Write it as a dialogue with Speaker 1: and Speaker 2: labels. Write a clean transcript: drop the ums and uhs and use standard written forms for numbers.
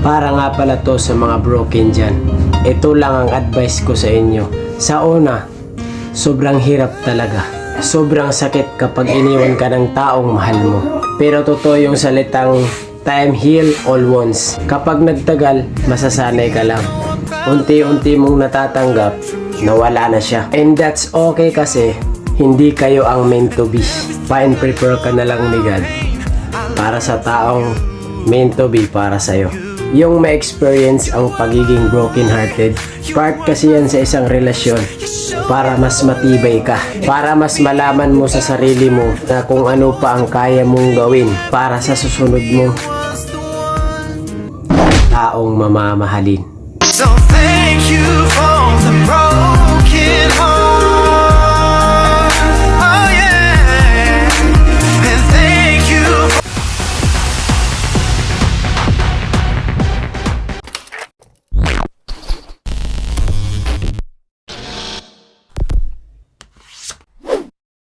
Speaker 1: Para nga pala to sa mga broken dyan. Ito lang ang advice ko sa inyo. Sa una, sobrang hirap talaga. Sobrang sakit kapag iniwan ka ng taong mahal mo. Pero totoo yung salitang time heal all wounds. Kapag nagtagal, masasanay ka lang. Unti-unti mong natatanggap na wala na siya. And that's okay kasi hindi kayo ang meant to be. Fine, prepare ka na lang ni God para sa taong meant to be para sa'yo. Yung ma-experience ang pagiging broken hearted, part kasi yan sa isang relasyon para mas matibay ka, para mas malaman mo sa sarili mo na kung ano pa ang kaya mong gawin para sa susunod mong taong mamamahalin.
Speaker 2: So thank you for the road.